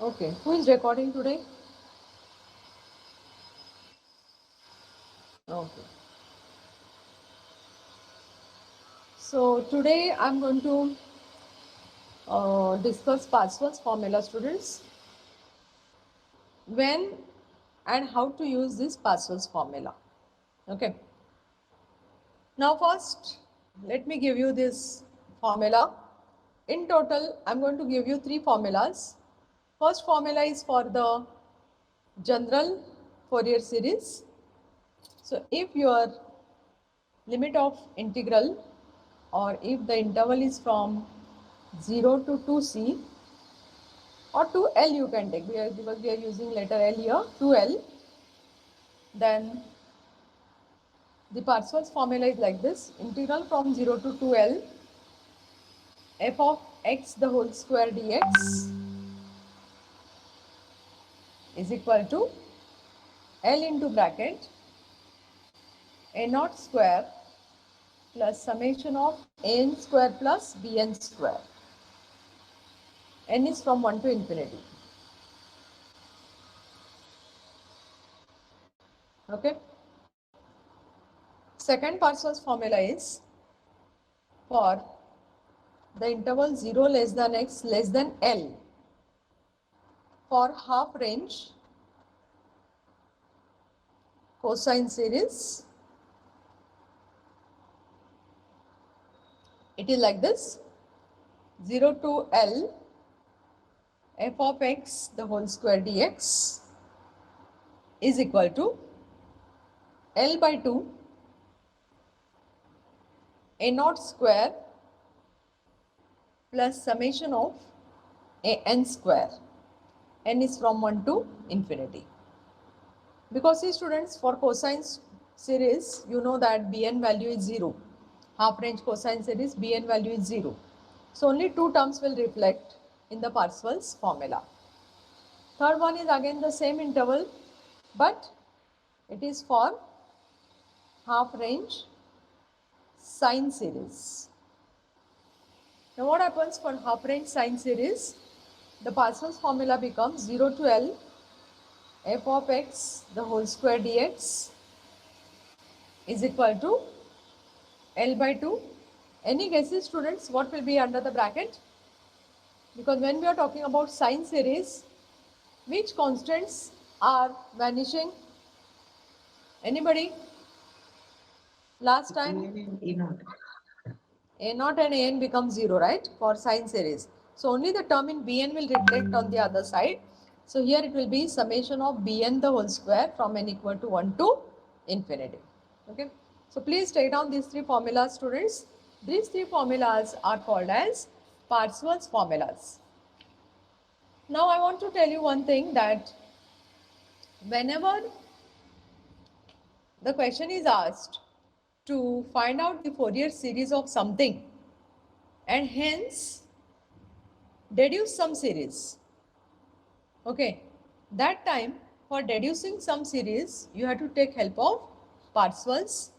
Okay, who is recording today? Okay. So today I'm going to discuss Parseval's formula, students. When and how to use this Parseval's formula. Okay. Now first, let me give you this formula. In total, I'm going to give you three formulas. First formula is for the general Fourier series. So if your limit of integral, or if the interval is from 0 to 2c, or 2L you can take, because we are using letter L here, 2L, then the Parseval's formula is like this: integral from 0 to 2L f of x the whole square dx is equal to L into bracket a naught square plus summation of an square plus bn square. N is from 1 to infinity. Okay. Second Parseval's formula is for the interval 0 less than x less than L for half range cosine series. It is like this: 0 to L f of x the whole square dx is equal to L by 2 a naught square plus summation of a n square. N is from 1 to infinity. Because see students, for cosine series, you know that Bn value is 0. Half range cosine series, Bn value is 0. So only two terms will reflect in the Parseval's formula. Third one is again the same interval, but it is for half range sine series. Now what happens for half range sine series? The Parseval's formula becomes 0 to L f of x the whole square dx is equal to L by 2. Any guesses, students, what will be under the bracket? Because when we are talking about sine series, which constants are vanishing? Anybody? Last time? A naught and an becomes 0, right? For sine series. So only the term in Bn will reflect on the other side. So here it will be summation of Bn the whole square from n equal to 1 to infinity. Okay. So please take down these three formulas, students. These three formulas are called as Parseval's formulas. Now I want to tell you one thing, that whenever the question is asked to find out the Fourier series of something and hence deduce some series. Okay, that time for deducing some series, you have to take help of Parseval's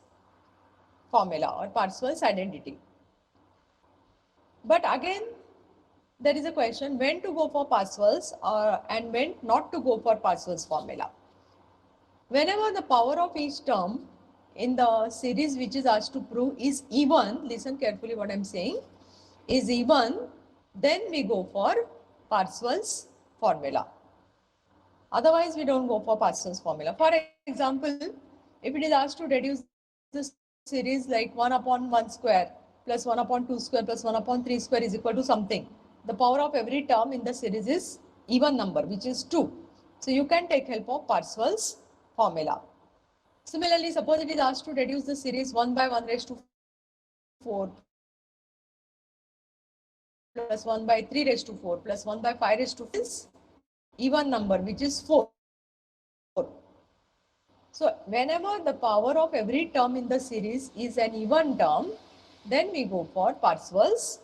formula or Parseval's identity. But again, there is a question when to go for Parseval's and when not to go for Parseval's formula. Whenever the power of each term in the series which is asked to prove is even, listen carefully what I am saying, is even, then we go for Parseval's formula. Otherwise, we don't go for Parseval's formula. For example, if it is asked to reduce the series like 1 upon 1 square plus 1 upon 2 square plus 1 upon 3 square is equal to something, the power of every term in the series is even number, which is 2. So you can take help of Parseval's formula. Similarly, suppose it is asked to reduce the series 1 by 1 raised to 4 plus 1 by 3 raised to 4 plus 1 by 5 raised to 4 is even number, which is 4. So whenever the power of every term in the series is an even term, then we go for Parseval's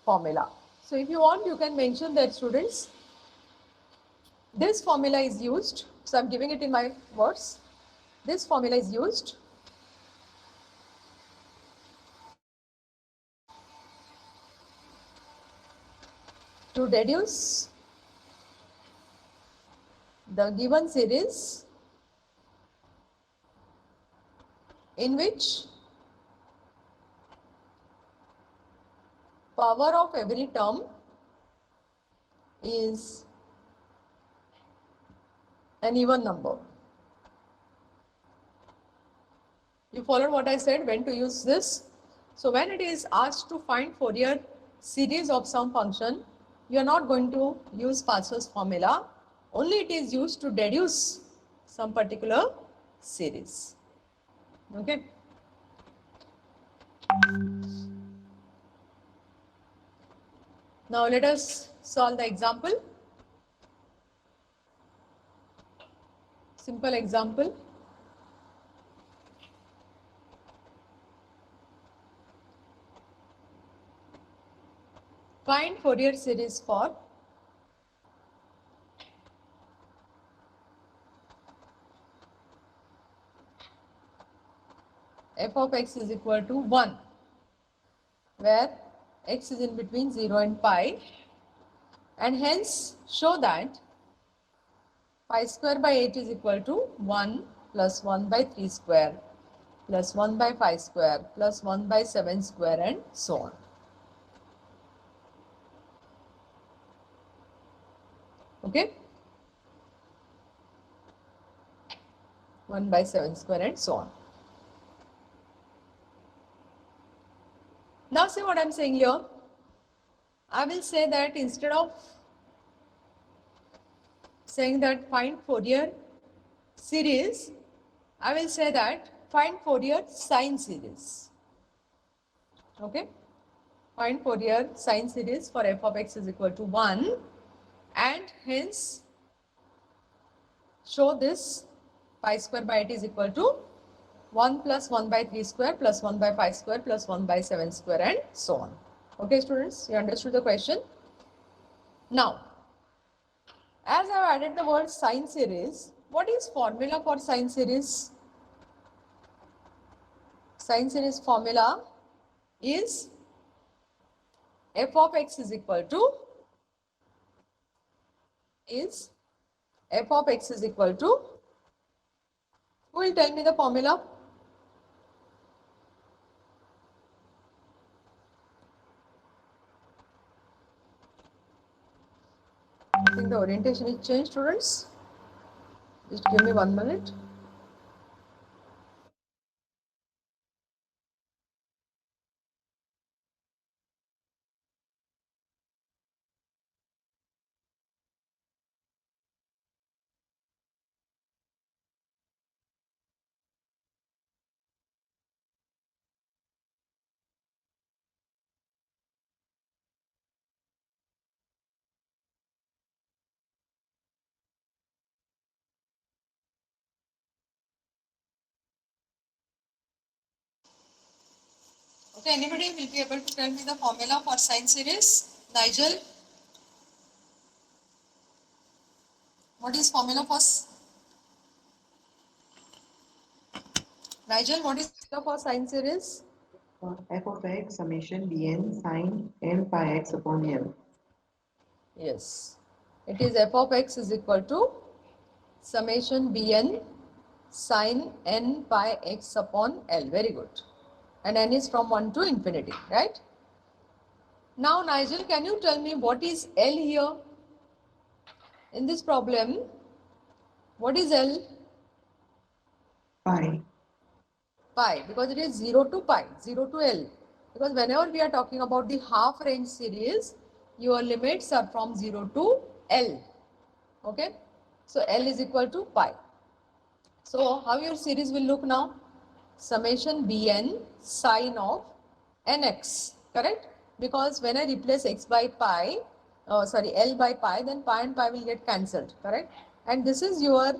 formula. So if you want, you can mention that, students, this formula is used. So I'm giving it in my words. This formula is used to deduce the given series in which power of every term is an even number. You followed what I said, when to use this? So when it is asked to find Fourier series of some function, you are not going to use Parsel's formula, only it is used to deduce some particular series. Okay. Now let us solve the example. Simple example. Find Fourier series for f of x is equal to 1, where x is in between 0 and pi, and hence show that pi square by 8 is equal to 1 plus 1 by 3 square plus 1 by 5 square plus 1 by 7 square and so on. Okay. 1 by 7 square and so on. Now see what I am saying here. I will say that instead of saying that find Fourier series, I will say that find Fourier sine series. Okay. Find Fourier sine series for f of x is equal to 1, and hence show this pi square by 8 is equal to 1 plus 1 by 3 square plus 1 by 5 square plus 1 by 7 square and so on. Okay students, you understood the question? Now, as I have added the word sine series, what is formula for sine series? Sine series formula is f of x is equal to who will tell me the formula? I think the orientation is changed, students. Just give me 1 minute. Okay, anybody will be able to tell me the formula for sine series? Nigel? What is formula for Nigel? What is formula for sine series? F of x summation bn sine n pi x upon l. Yes. It is f of x is equal to summation bn sine n pi x upon l. Very good. And n is from 1 to infinity, right? Now, Nigel, can you tell me what is L here? In this problem, what is L? Pi. Pi, because it is 0 to pi, 0 to L. Because whenever we are talking about the half range series, your limits are from 0 to L. Okay? So, L is equal to pi. So, how your series will look now? Summation Bn sine of nx, correct? Because when I replace x by pi, L by pi, then pi and pi will get cancelled, correct? And this is your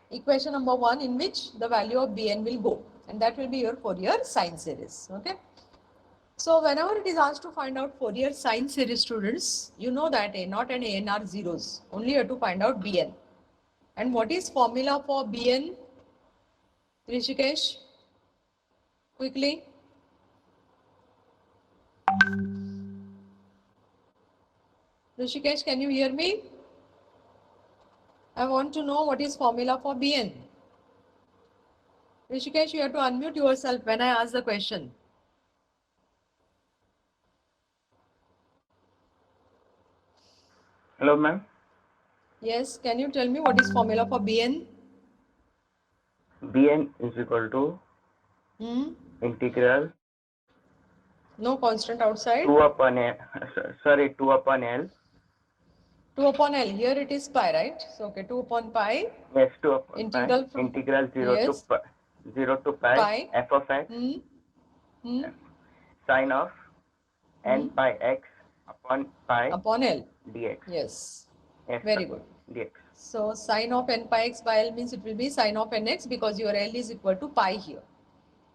equation number 1 in which the value of Bn will go, and that will be your Fourier sine series, okay? So whenever it is asked to find out Fourier sine series, students, you know that A naught and An are zeros, only you have to find out Bn. And what is formula for Bn? Rishikesh, quickly. Rishikesh, can you hear me? I want to know what is formula for Bn. Rishikesh, you have to unmute yourself when I ask the question. Hello, ma'am. Yes, can you tell me what is formula for Bn? Bn is equal to integral No constant outside. 2 upon L. Sorry, 2 upon L. 2 upon L. Here it is pi, right? So, okay, 2 upon pi. Yes, 2 upon Integral pi. from, Integral 0 to yes, pi, 0 to pi, pi. f of x sine of n pi x upon pi Upon L. dx. Yes. Yes, Very sir. good. Dx. So, sine of n pi x by L means it will be sine of nx because your L is equal to pi here.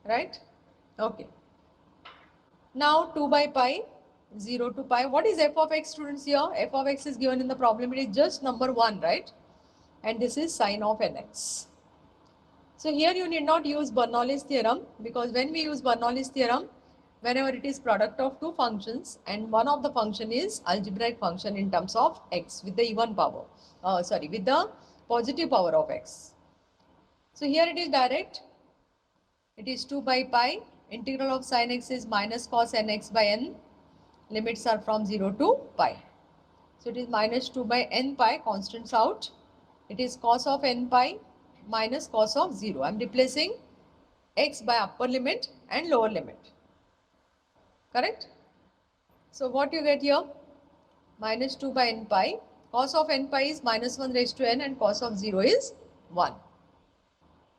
Right? Okay. Now 2 by pi, 0 to pi. What is f of x, students, here? F of x is given in the problem. It is just number 1, right? And this is sine of nx. So here you need not use Bernoulli's theorem because when we use Bernoulli's theorem, whenever it is product of two functions and one of the function is algebraic function in terms of x with the even power, with the positive power of x. So here it is direct. It is 2 by pi. Integral of sin x is minus cos nx by n. Limits are from 0 to pi. So it is minus 2 by n pi, constants out. It is cos of n pi minus cos of 0. I am replacing x by upper limit and lower limit. Correct? So what you get here? Minus 2 by n pi. Cos of n pi is minus 1 raised to n and cos of 0 is 1.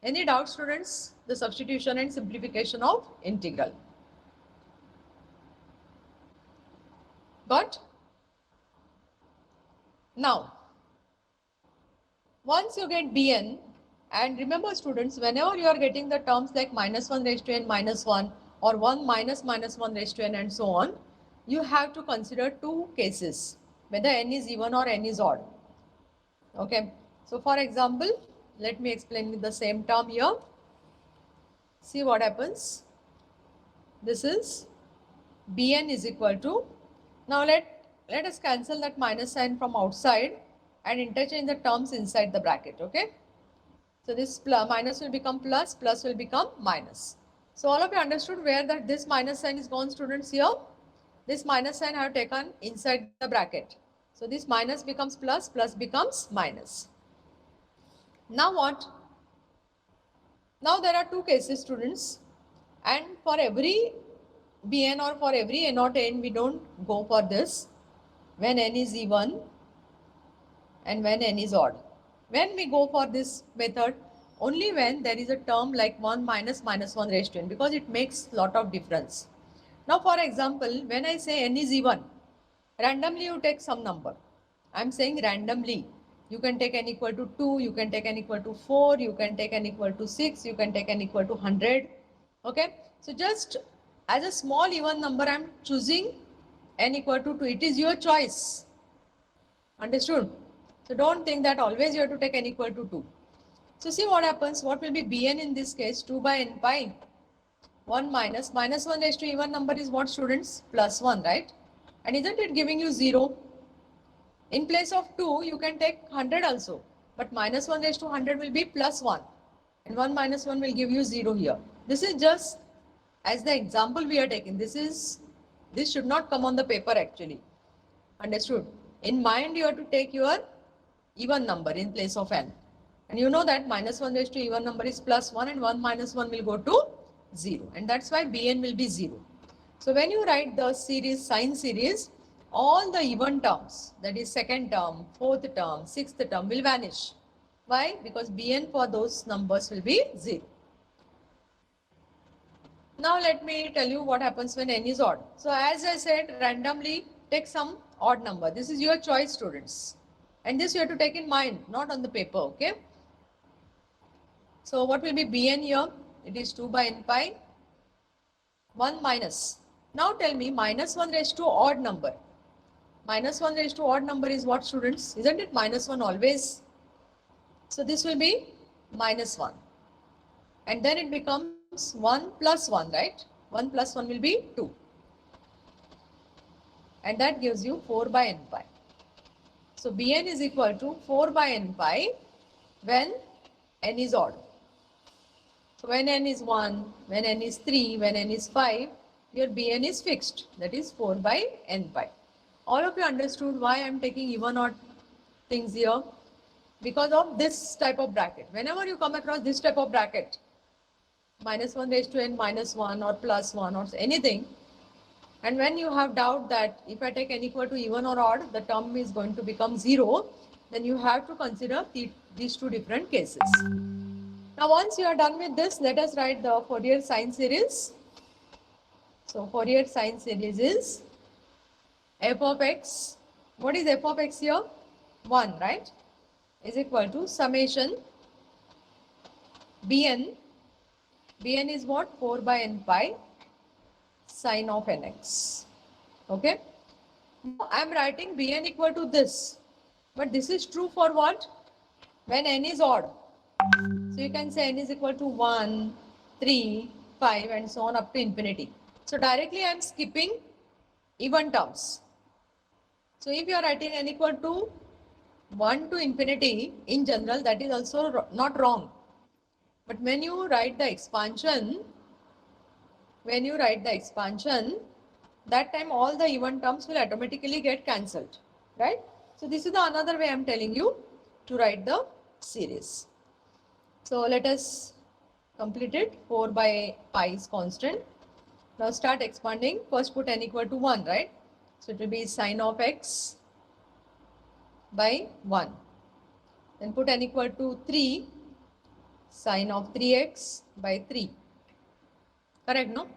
Any doubt, students? The substitution and simplification of integral. Got? Now, once you get Bn, and remember students, whenever you are getting the terms like minus 1 raised to n minus 1 or 1 minus minus 1 raised to n and so on, you have to consider two cases, whether n is even or n is odd. Okay. So for example, let me explain with the same term here. See what happens. This is Bn is equal to, now let us cancel that minus sign from outside and interchange the terms inside the bracket, okay? So this minus will become plus, plus will become minus. So all of you understood where that this minus sign is gone, students, here? This minus sign I have taken inside the bracket. So this minus becomes plus, plus becomes minus. Now what? Now there are two cases, students, and for every Bn or for every n naught n, we don't go for this when n is even and when n is odd. When we go for this method, only when there is a term like 1 minus minus 1 raised to n, because it makes lot of difference. Now for example, when I say n is even, randomly you take some number. I am saying randomly. You can take n equal to 2, you can take n equal to 4, you can take n equal to 6, you can take n equal to 100. Okay. So just as a small even number, I am choosing n equal to 2. It is your choice. Understood? So don't think that always you have to take n equal to 2. So see what happens. What will be Bn in this case? 2 by n pi. 1 minus 1 raised to even number is what, students? Plus 1, right? And isn't it giving you 0? In place of 2, you can take 100 also. But minus 1 raised to 100 will be plus 1. And 1 minus 1 will give you 0 here. This is just as the example we are taking. This should not come on the paper actually. Understood? In mind, you have to take your even number in place of n. And you know that minus 1 raised to even number is plus 1 and 1 minus 1 will go to 0. And that's why Bn will be 0. So when you write the series, sine series, all the even terms, that is second term, fourth term, sixth term will vanish. Why? Because Bn for those numbers will be 0. Now let me tell you what happens when n is odd. So as I said, randomly take some odd number. This is your choice, students. And this you have to take in mind, not on the paper, okay? So what will be Bn here? It is 2 by n pi, 1 minus. Now tell me, minus 1 raised to odd number. Minus 1 raised to odd number is what, students? Isn't it minus 1 always? So this will be minus 1. And then it becomes 1 plus 1, right? 1 plus 1 will be 2. And that gives you 4 by n pi. So Bn is equal to 4 by n pi when n is odd. So when n is 1, when n is 3, when n is 5, your Bn is fixed. That is 4 by n pi. All of you understood why I am taking even odd things here? Because of this type of bracket. Whenever you come across this type of bracket, minus 1 raised to n minus 1 or plus 1 or anything, and when you have doubt that if I take n equal to even or odd, the term is going to become 0, then you have to consider these two different cases. Now once you are done with this, let us write the Fourier sine series. So Fourier sine series is f of x. What is f of x here? 1, right? Is equal to summation Bn. Bn is what? 4 by n pi sine of nx. Okay. Now I am writing Bn equal to this. But this is true for what? When n is odd. So you can say n is equal to 1, 3, 5 and so on up to infinity. So directly I am skipping even terms. So if you are writing n equal to 1 to infinity in general, that is also not wrong. But when you write the expansion, that time all the even terms will automatically get cancelled, right? So this is the another way I am telling you to write the series. So let us complete it. 4 by pi is constant. Now start expanding. First put n equal to 1, right? So it will be sine of x by 1. Then put n equal to 3, sine of 3x by 3. Correct, no?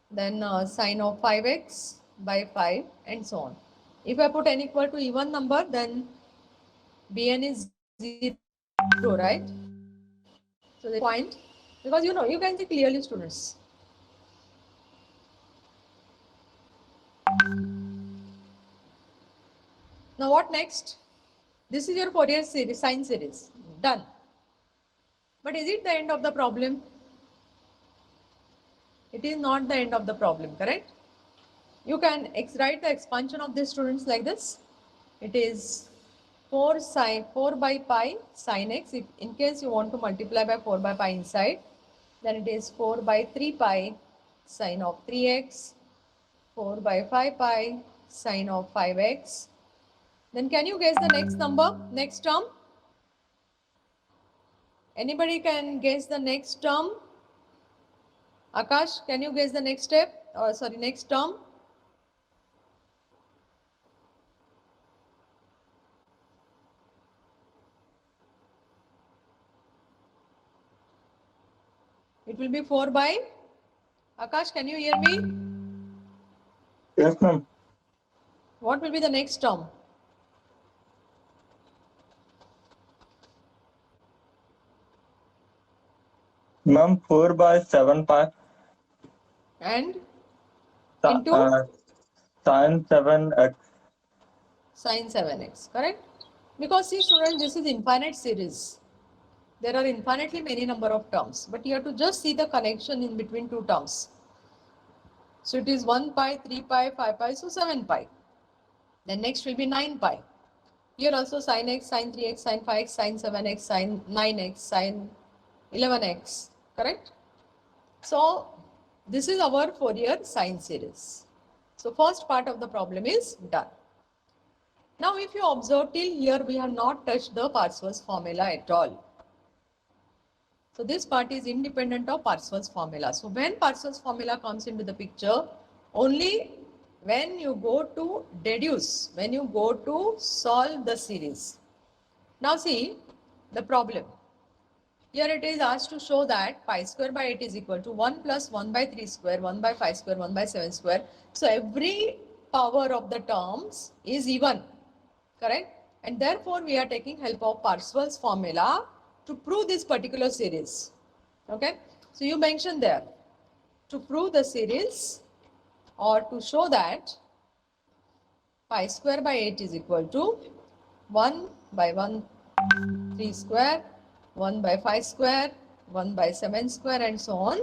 Then sine of 5x by 5 and so on. If I put n equal to even number, then Bn is 0, right? So the point, because you can see clearly, students. Now what next? This is your Fourier series, sine series. Done. But is it the end of the problem? It is not the end of the problem, correct? You can write the expansion of this, students, like this. It is 4 by pi sine x. If in case you want to multiply by 4 by pi inside, then it is 4 by 3 pi sine of 3x, 4 by 5 pi sine of 5x. Then can you guess the next number, next term? Anybody can guess the next term? Akash, can you guess the next step? Next term? It will be 4 by. Akash, can you hear me? Yes, ma'am. What will be the next term? Ma'am, 4 by 7 pi. And Sa- into Sine 7x. sine 7x, correct? Because see, students, this is infinite series. There are infinitely many number of terms, but you have to just see the connection in between two terms. So it is 1 pi, 3 pi, 5 pi, so 7 pi. Then next will be 9 pi. Here also sin x, sin 3x, sin 5x, sin 7x, sin 9x, sin 11x, correct? So this is our Fourier sine series. So first part of the problem is done. Now if you observe till here, we have not touched the Parseval's formula at all. So this part is independent of Parseval's formula. So when Parseval's formula comes into the picture, only when you go to deduce, when you go to solve the series. Now see the problem. Here it is asked to show that pi square by 8 is equal to 1 plus 1 by 3 square, 1 by 5 square, 1 by 7 square. So every power of the terms is even, correct? And therefore we are taking help of Parseval's formula to prove this particular series. Okay? So you mentioned there, to prove the series or to show that pi square by 8 is equal to 1 by 1 3 square, 1 by 5 square, 1 by 7 square and so on.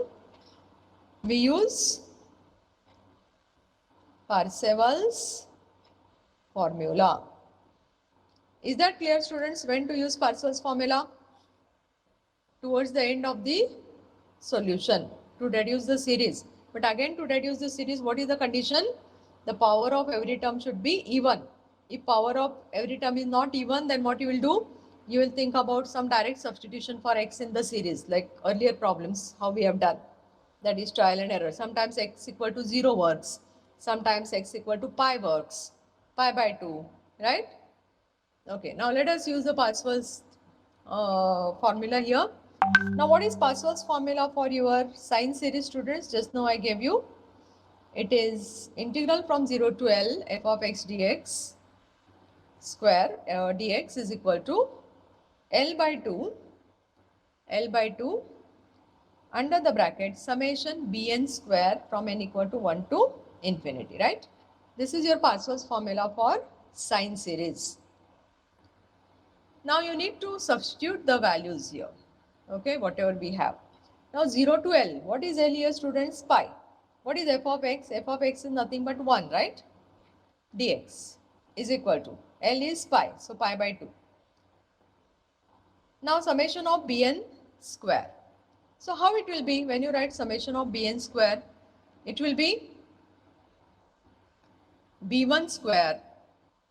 We use Parseval's formula. Is that clear, students, when to use Parseval's formula? Towards the end of the solution to reduce the series. But again, to reduce the series, what is the condition? The power of every term should be even. If power of every term is not even, then what you will do? You will think about some direct substitution for x in the series, like earlier problems, how we have done. That is trial and error. Sometimes x equal to 0 works. Sometimes x equal to pi works. Pi by 2, right? Okay, now let us use the Parseval's formula here. Now, what is Parseval's formula for your sine series, students? Just now I gave you. It is integral from 0 to L f of x dx square dx is equal to L by 2 under the bracket summation bn square from n equal to 1 to infinity, right? This is your Parseval's formula for sine series. Now you need to substitute the values here, okay, whatever we have. Now 0 to L, what is L here, students? Pi. What is f of x? F of x is nothing but 1, right? Dx is equal to, L is pi, so pi by 2. Now summation of bn square. So how it will be when you write summation of bn square? It will be b1 square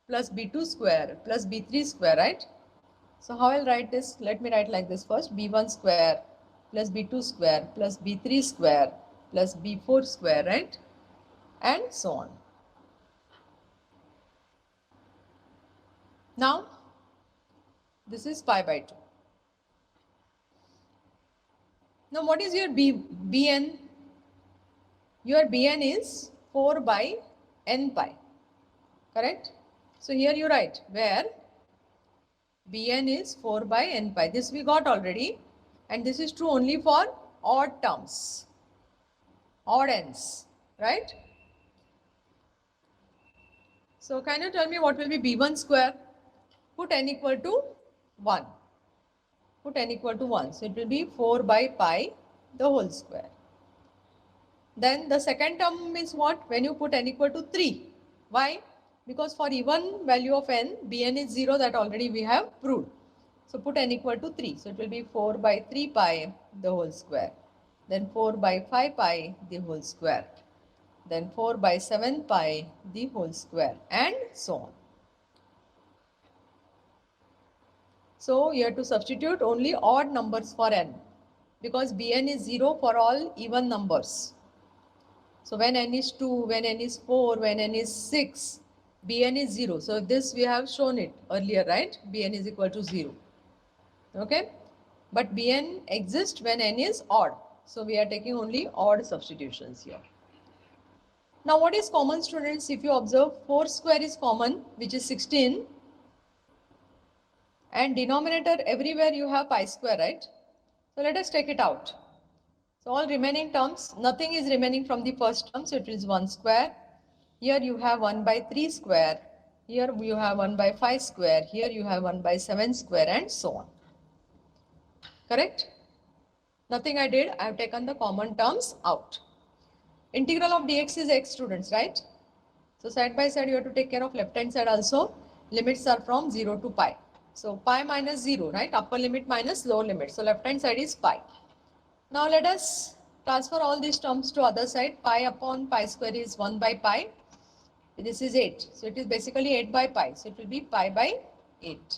plus b2 square plus b3 square, right? So how I'll write this? Let me write like this first. b1 square plus b2 square plus b3 square plus b4 square, right? And so on. Now, this is pi by 2. Now, what is your bn? Your bn is 4 by n pi, correct? So here you write where bn is 4 by n pi. This we got already, and this is true only for odd terms, odd n's, right? So can you tell me what will be b1 square? Put n equal to 1. Put n equal to 1. So it will be 4 by pi the whole square. Then the second term is what? When you put n equal to 3. Why? Because for even value of n, bn is 0, that already we have proved. So put n equal to 3. So it will be 4 by 3 pi the whole square. Then 4 by 5 pi the whole square. Then 4 by 7 pi the whole square, and so on. So you have to substitute only odd numbers for n, because bn is 0 for all even numbers. So when n is 2, when n is 4, when n is 6, bn is 0. So this we have shown it earlier, right? Bn is equal to 0. Okay? But bn exists when n is odd. So we are taking only odd substitutions here. Now what is common, students? If you observe, 4 square is common, which is 16. And denominator, everywhere you have pi square, right? So let us take it out. So all remaining terms, nothing is remaining from the first term, so it is 1 square. Here you have 1 by 3 square. Here you have 1 by 5 square. Here you have 1 by 7 square, and so on. Correct? Nothing I did, I have taken the common terms out. Integral of dx is x, students, right? So side by side you have to take care of left hand side also. Limits are from 0 to pi. So pi minus 0, right? Upper limit minus lower limit. So left hand side is pi. Now let us transfer all these terms to other side. Pi upon pi square is 1 by pi. This is 8. So it is basically 8 by pi. So it will be pi by 8.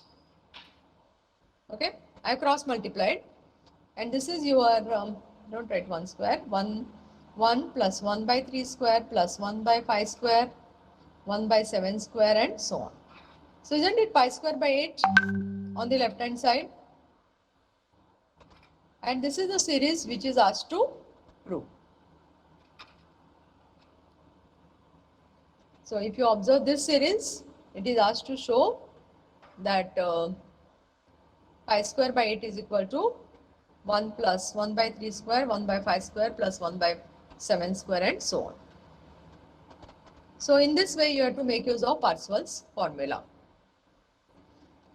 Okay. I have cross multiplied. And this is your, don't write 1 square. 1 plus 1 by 3 square plus 1 by 5 square, 1 by 7 square, and so on. So isn't it pi square by 8 on the left hand side? And this is the series which is asked to prove. So if you observe this series, it is asked to show that pi square by 8 is equal to 1 plus 1 by 3 square, 1 by 5 square plus 1 by 7 square, and so on. So in this way you have to make use of Parseval's formula.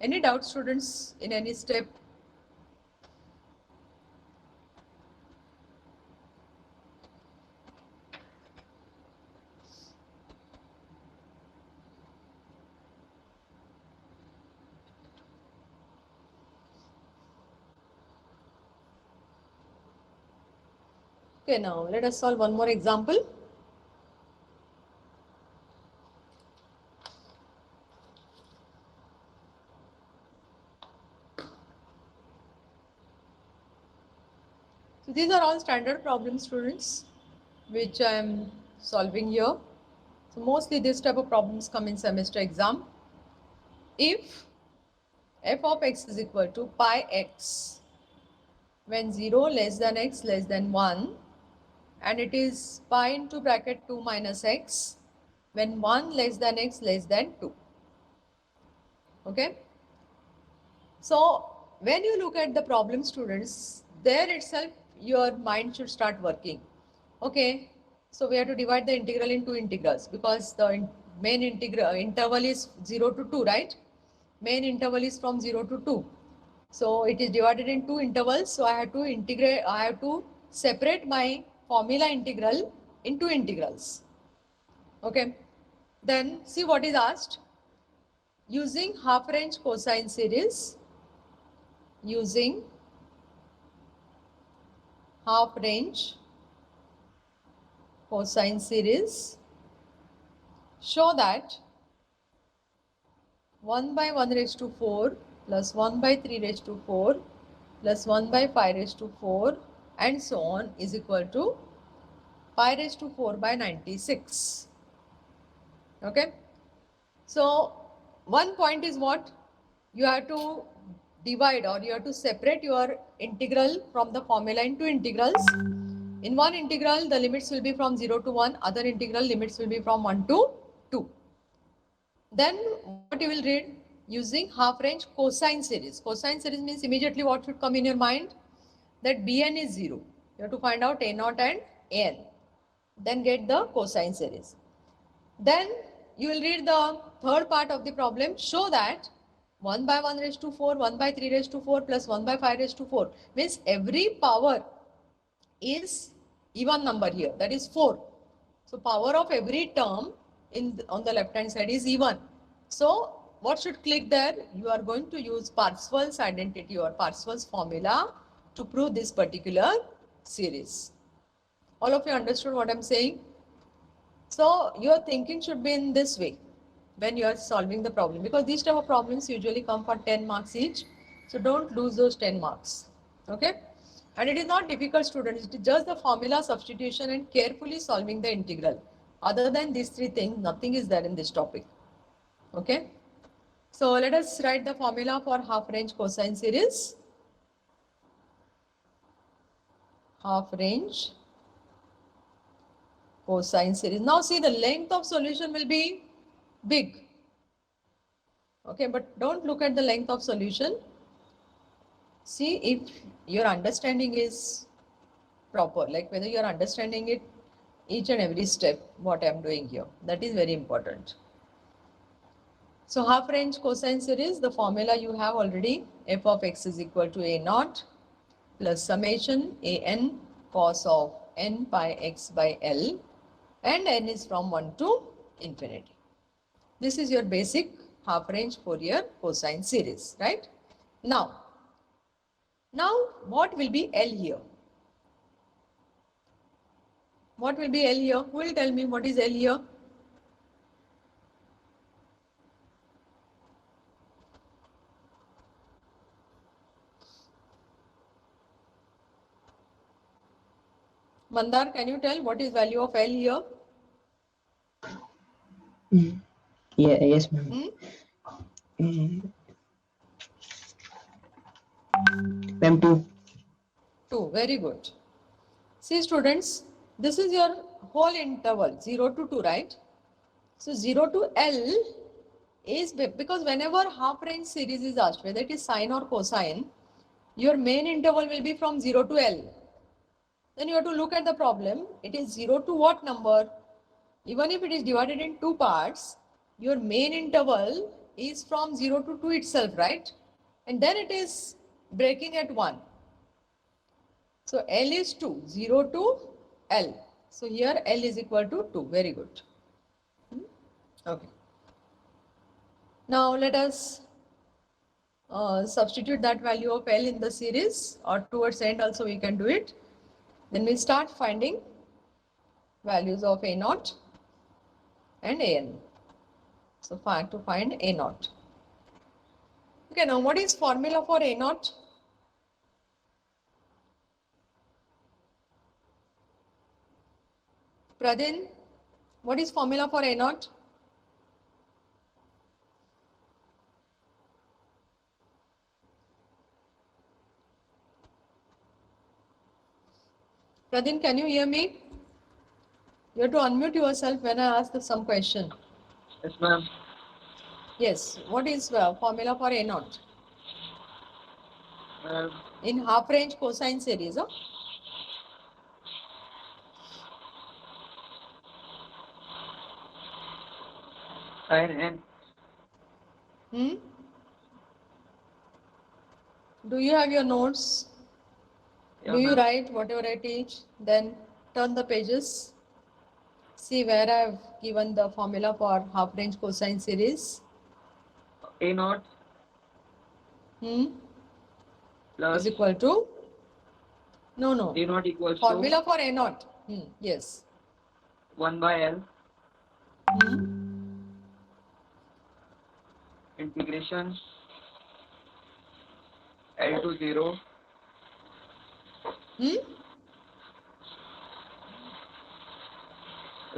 Any doubts, students, in any step? Okay, now let us solve one more example. So these are all standard problems, students, which I am solving here. So mostly this type of problems come in semester exam. If f of x is equal to pi x when 0 less than x less than 1, and it is pi into bracket 2 minus x when 1 less than x less than 2. Okay. So when you look at the problem, students, there itself your mind should start working. Okay, so we have to divide the integral in two integrals because the main interval is 0 to 2, right? Main interval is from 0 to 2. So it is divided in two intervals. So I have to integrate, I have to separate my formula integral into integrals. Okay, then see what is asked. Using half range cosine series, using half range cosine series, show that 1 by 1 raised to 4 plus 1 by 3 raised to 4 plus 1 by 5 raised to 4 and so on is equal to pi raised to 4 by 96. Okay. So one point is what? You have to divide or you have to separate your integral from the formula into integrals. In one integral, the limits will be from 0 to 1. Other integral limits will be from 1 to 2. Then what you will read? Using half range cosine series. Cosine series means immediately what should come in your mind? That Bn is 0. You have to find out A0 and An. Then get the cosine series. Then you will read the third part of the problem. Show that 1 by 1 raised to 4, 1 by 3 raised to 4 plus 1 by 5 raised to 4 means every power is even number here, that is 4. So power of every term on the left hand side is even. So what should click there? You are going to use Parseval's identity or Parseval's formula to prove this particular series. All of you understood what I'm saying? So your thinking should be in this way when you are solving the problem, because these type of problems usually come for 10 marks each. So don't lose those 10 marks. Okay. And it is not difficult, students. It is just the formula substitution and carefully solving the integral. Other than these three things, nothing is there in this topic. Okay. So let us write the formula for half range cosine series. Half range cosine series. Now see, the length of solution will be big. Okay, but don't look at the length of solution. See if your understanding is proper, like whether you are understanding it each and every step, what I am doing here. That is very important. So half range cosine series, the formula you have already, f of x is equal to A0 plus summation an cos of n pi x by L, and n is from 1 to infinity. This is your basic half range Fourier cosine series, right? Now what will be L here? What will be L here? Who will tell me what is L here? Mandar, can you tell what is value of L here? Yeah, yes, ma'am. Ma'am, 2. 2. Very good. See, students, this is your whole interval 0 to 2, right? So 0 to L is because whenever half range series is asked, whether it is sine or cosine, your main interval will be from 0 to L. Then you have to look at the problem. It is 0 to what number? Even if it is divided in two parts, your main interval is from 0 to 2 itself, right? And then it is breaking at 1. So L is 2, 0 to L. So here L is equal to 2. Very good. Okay. Now let us substitute that value of L in the series, or towards end also we can do it. Then we start finding values of A naught and An. So to find A naught. Okay, now what is formula for A naught? Pradin, what is formula for A naught? Pradin, can you hear me? You have to unmute yourself when I ask some question. Yes, ma'am. Yes, what is formula for A naught? In half range cosine series, huh? Sin n. Hmm? Do you have your notes? Yeah, Do you ma'am. write whatever I teach? Then turn the pages. See where I have given the formula for half range cosine series. A naught plus Is equal to? No. A naught equals Formula for A naught. Yes. to 1 by L integration L to 0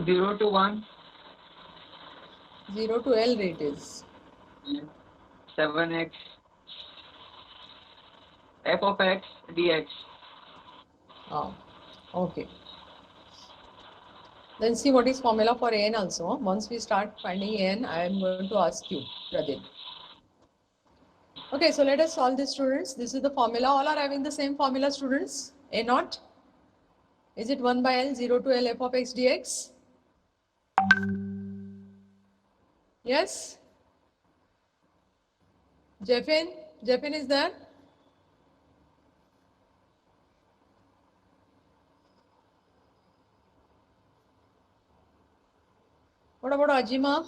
0 to 1 0 to L rate is. 7x f of x dx. Oh, okay. Then see what is formula for An also. Once we start finding An, I am going to ask you, Pradip. Okay, so let us solve this, students. This is the formula. All are having the same formula, students. A naught. Is it 1 by L, 0 to L, f of x dx? Yes? Jeffin? Jeffin is there? What about Ajima?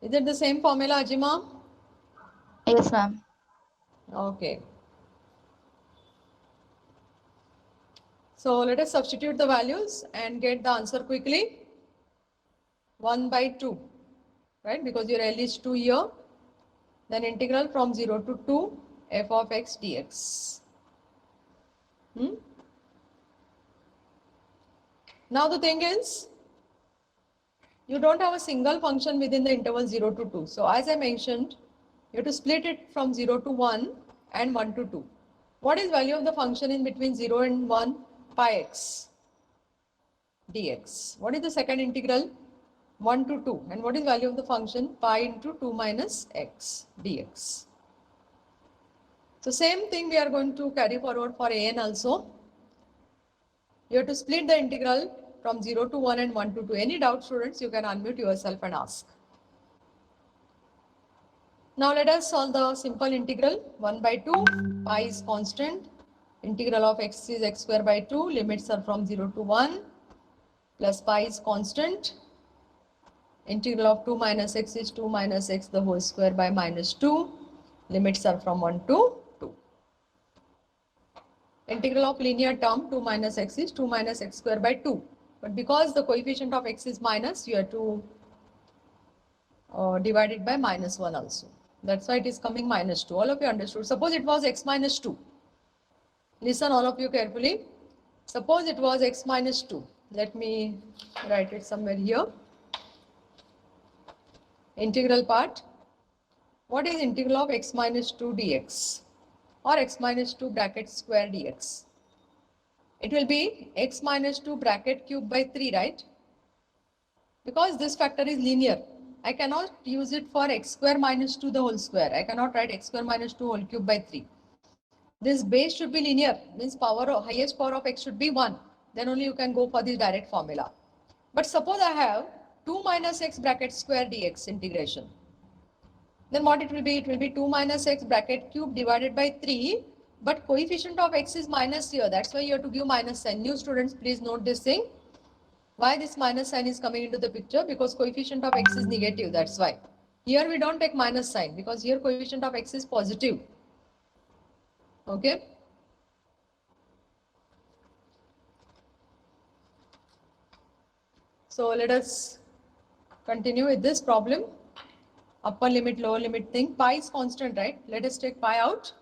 Is it the same formula, Ajima? Yes, ma'am. Okay. So let us substitute the values and get the answer quickly. 1 by 2, right? Because your L is 2 here. Then integral from 0 to 2 f of x dx. Now the thing is, you don't have a single function within the interval 0 to 2. So as I mentioned, you have to split it from 0 to 1 and 1 to 2. What is value of the function in between 0 and 1? Pi x dx. What is the second integral? 1 to 2. And what is value of the function? Pi into 2 minus x dx. So same thing we are going to carry forward for An also. You have to split the integral from 0 to 1 and 1 to 2. Any doubt, students, you can unmute yourself and ask. Now let us solve the simple integral. 1 by 2, pi is constant. Integral of x is x square by 2. Limits are from 0 to 1. Plus pi is constant. Integral of 2 minus x is 2 minus x the whole square by minus 2. Limits are from 1 to 2. Integral of linear term 2 minus x is 2 minus x square by 2. But because the coefficient of x is minus, you have to divide it by minus 1 also. That's why it is coming minus 2. All of you understood. Suppose it was x minus 2. Listen all of you carefully. Suppose it was x minus 2. Let me write it somewhere here. Integral part. What is integral of x minus 2 dx? Or x minus 2 bracket square dx? It will be x minus 2 bracket cube by 3, right? Because this factor is linear, I cannot use it for x square minus 2 the whole square. I cannot write x square minus 2 whole cube by 3. This base should be linear, means highest power of x should be 1. Then only you can go for this direct formula. But suppose I have 2 minus x bracket square dx integration. Then what it will be? It will be 2 minus x bracket cube divided by 3. But coefficient of x is minus here. That's why you have to give minus sign. New students, please note this thing. Why this minus sign is coming into the picture? Because coefficient of x is negative. That's why. Here we don't take minus sign because here coefficient of x is positive. Okay. So let us continue with this problem. Upper limit, lower limit thing. Pi is constant, right? Let us take pi out.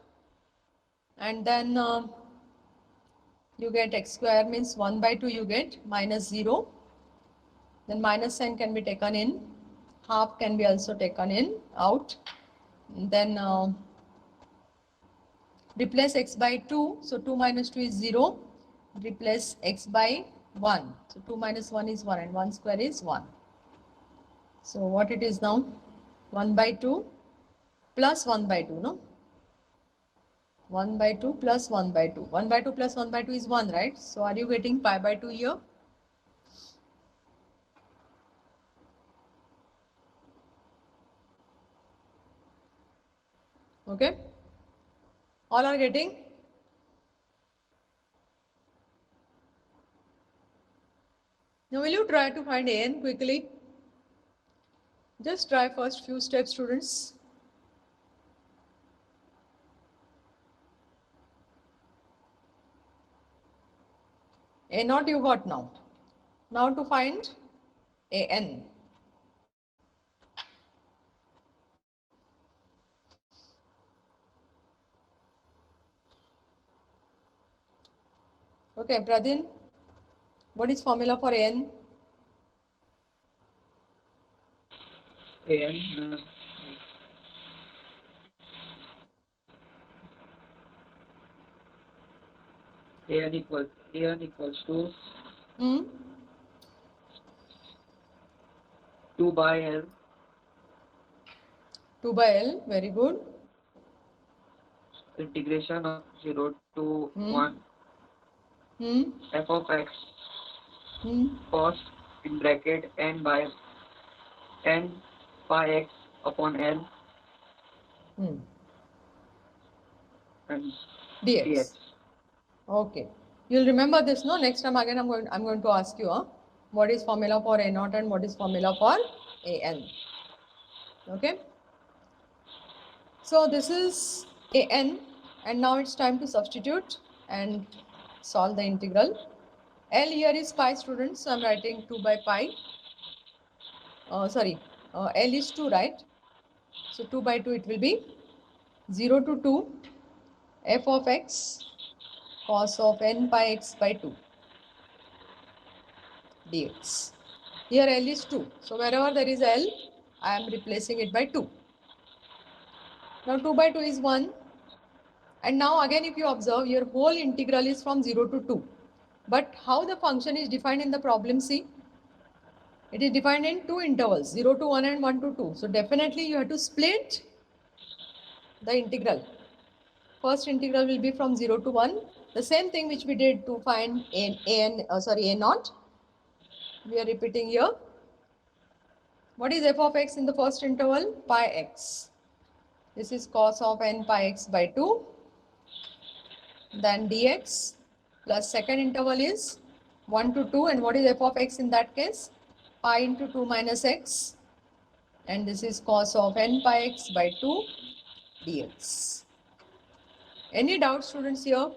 And then you get x square means 1 by 2 you get minus 0. Then minus sign can be taken in. Half can be also taken in, out. And then replace x by 2. So 2 minus 2 is 0. Replace x by 1. So 2 minus 1 is 1 and 1 square is 1. So what it is now? 1 by 2 plus 1 by 2, no? 1 by 2 plus 1 by 2. 1 by 2 plus 1 by 2 is 1, right? So are you getting pi by 2 here? Okay? All are getting? Now will you try to find an quickly? Just try first few steps, students. A naught you got now. Now to find an. Okay, Pradhin, what is formula for n? And an equals to Hmm? 2 by L 2 by L, very good. integration of 0 to Hmm. 1 Hmm? f of x Hmm? cos in bracket n by n pi x upon L Hmm. and Dx. dx. Okay. You'll remember this, no? Next time again I'm going to ask you, what is formula for a naught and what is formula for an. Okay. So this is an and now it's time to substitute and solve the integral. L here is pi, students, so I'm writing 2 by pi. L is 2, right? So 2 by 2 it will be 0 to 2 f of x cos of n pi x by 2 dx. Here L is 2. So wherever there is L, I am replacing it by 2. Now 2 by 2 is 1. And now again if you observe, your whole integral is from 0 to 2. But how the function is defined in the problem, see? It is defined in two intervals, 0 to 1 and 1 to 2. So definitely you have to split the integral. First integral will be from 0 to 1. The same thing which we did to find a naught. We are repeating here. What is f of x in the first interval? Pi x. This is cos of n pi x by 2. Then dx plus second interval is 1 to 2. And what is f of x in that case? Pi into 2 minus x. And this is cos of n pi x by 2 dx. Any doubts, students, here?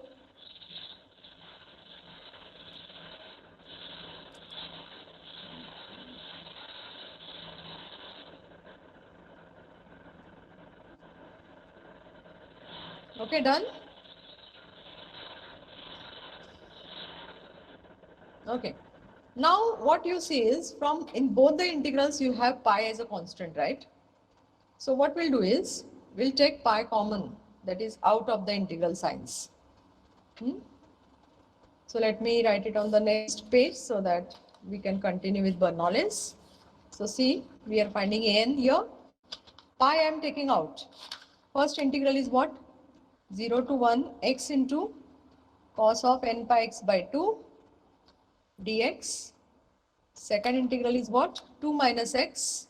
Okay, done? Okay. Now what you see is from in both the integrals you have pi as a constant, right? So what we'll do is we'll take pi common, that is out of the integral signs. So let me write it on the next page so that we can continue with Bernoullis. So see, we are finding an here. Pi I am taking out. First integral is what? 0 to 1 x into cos of n pi x by 2 dx. Second integral is what? 2 minus x.